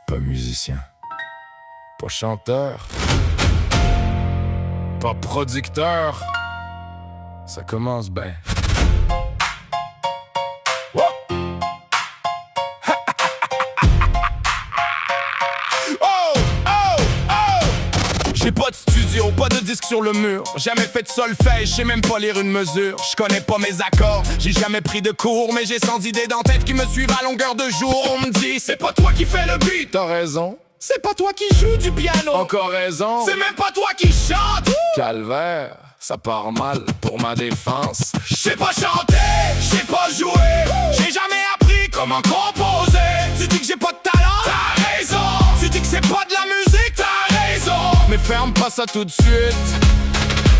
Pas musicien, pas chanteur, pas producteur. Ça commence ben. J'ai pas de studio, pas de disque sur le mur. Jamais fait de solfège, je sais même pas lire une mesure. Je connais pas mes accords, j'ai jamais pris de cours. Mais j'ai 100 idées dans tête qui me suivent à longueur de jour. On me dit, c'est pas toi qui fais le beat. T'as raison. C'est pas toi qui joues du piano. Encore raison. C'est même pas toi qui chante. Calvaire, ça part mal pour ma défense. Je sais pas chanter, je sais pas jouer. J'ai jamais appris comment composer. Tu dis que j'ai pas de talent, t'as raison. Tu dis que c'est pas de la musique, t'as raison. Mais ferme pas ça tout de suite.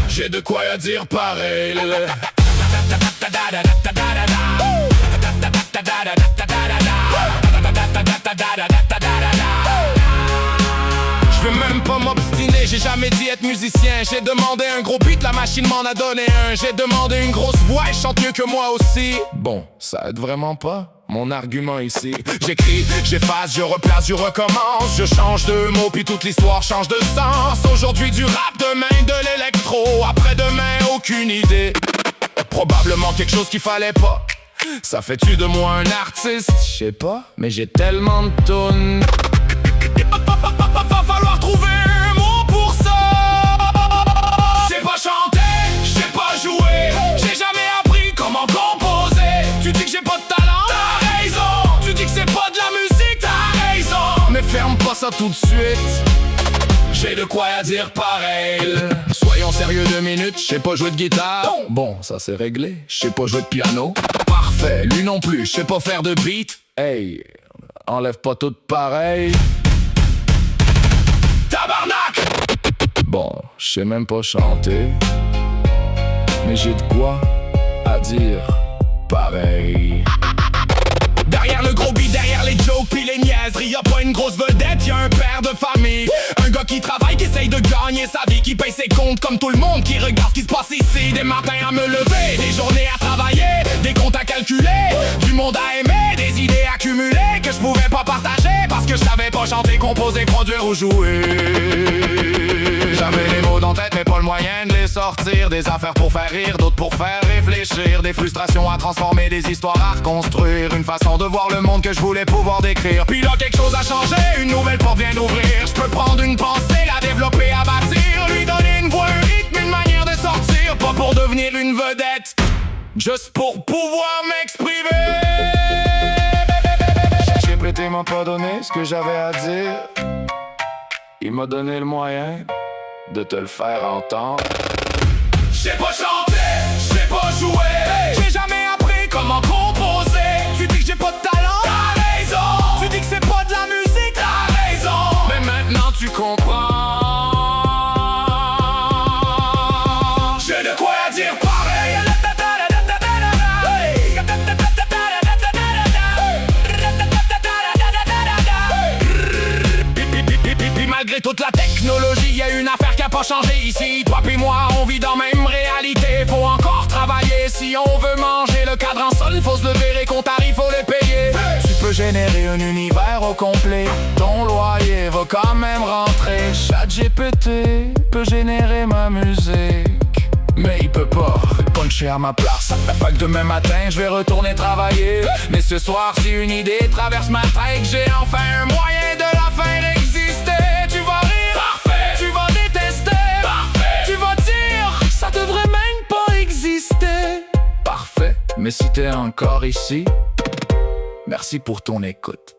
J'ai de quoi à dire pareil. Je veux même pas m'obstiner, j'ai jamais dit être musicien. J'ai demandé un gros beat, la machine m'en a donné un. J'ai demandé une grosse voix, elle chante mieux que moi aussi. Bon, ça aide vraiment pas mon argument ici. J'écris, j'efface, je replace, je recommence. Je change de mots, puis toute l'histoire change de sens. Aujourd'hui du rap, demain de l'électro. Après-demain, aucune idée. Probablement quelque chose qu'il fallait pas. Ça fait-tu de moi un artiste? Je sais pas, mais j'ai tellement de tonnes. Va falloir trouver un mot pour ça. Je sais pas chanter, je sais pas jouer. J'ai jamais appris comment composer. Tu dis que j'ai pas de talent, t'as raison. Tu dis que c'est pas de la musique, t'as raison. Mais ferme pas ça tout de suite. J'ai de quoi à dire pareil. Soyons sérieux 2 minutes, je sais pas jouer de guitare. Bon, ça c'est réglé, je sais pas jouer de piano. Parfait, lui non plus, je sais pas faire de beat. Hey, enlève pas tout pareil. Tabarnak! Bon, je sais même pas chanter, mais j'ai de quoi à dire pareil. Derrière le gros beat, derrière les jokes pis les niaiseries, y'a pas une grosse vedette, y'a un père de famille. Un gars qui travaille, qui essaye de gagner sa vie, qui paye ses comptes comme tout le monde, qui regarde ce qui se passe ici. Des matins à me lever, des journées à travailler, des comptes à calculer, du monde à aimer, des idées accumulées que je pouvais pas partager parce que je savais pas chanter, composer, produire ou jouer. J'avais les mots dans tête mais pas le moyen de les sortir. Des affaires pour faire rire, d'autres pour faire réfléchir. Des frustrations à transformer, des histoires à reconstruire. Une façon de voir le monde que je voulais pouvoir décrire. Puis là quelque chose a changé, une nouvelle porte vient d'ouvrir. Je peux prendre une pensée, la développer, à bâtir. Lui donner une voix, un rythme, une manière de sortir. Pas pour devenir une vedette, juste pour pouvoir m'exprimer. GPT m'a pas donné ce que j'avais à dire. Il m'a donné le moyen de te le faire entendre. Je sais pas chanter, je sais pas jouer. J'ai jamais appris comment composer. Tu dis que j'ai pas de talent, t'as raison. Tu dis que c'est pas de la musique, t'as raison. Mais maintenant tu comprends. J'ai de quoi à dire pareil. Malgré toute la technologie, y a une affaire qui a pas changé ici. Toi pis moi, on vit dans même réalité. Faut encore travailler si on veut manger. Le cadre en sol, faut se lever et qu'on t'arrive, faut le payer. Tu peux générer un univers au complet. Ton loyer va quand même rentrer. ChatGPT peut générer ma musique, mais il peut pas puncher à ma place. Fait que demain matin, je vais retourner travailler. Mais ce soir, si une idée traverse ma tête, j'ai enfin un moyen de la faire exister. Tu vas rire, parfait. Tu vas détester, parfait. Tu vas dire, ça devrait même pas exister. Parfait, mais si t'es encore ici, merci pour ton écoute.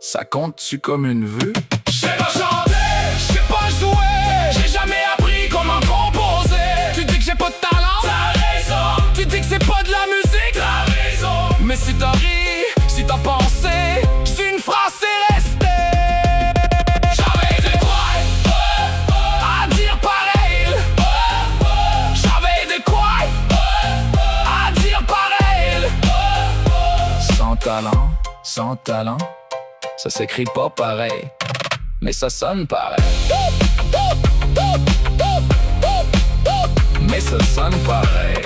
Ça compte-tu comme une vue? Je sais pas chanter, je sais pas jouer. J'ai jamais appris comment composer. Tu dis que j'ai pas de talent, t'as raison. Tu dis que c'est pas de la musique, t'as raison. Mais si t'as ri, si t'as pensé, si une phrase c'est resté. J'avais de quoi à dire pareil. J'avais de quoi à dire pareil. Sans talent, ça s'écrit pas pareil, mais ça sonne pareil. Mais ça sonne pareil.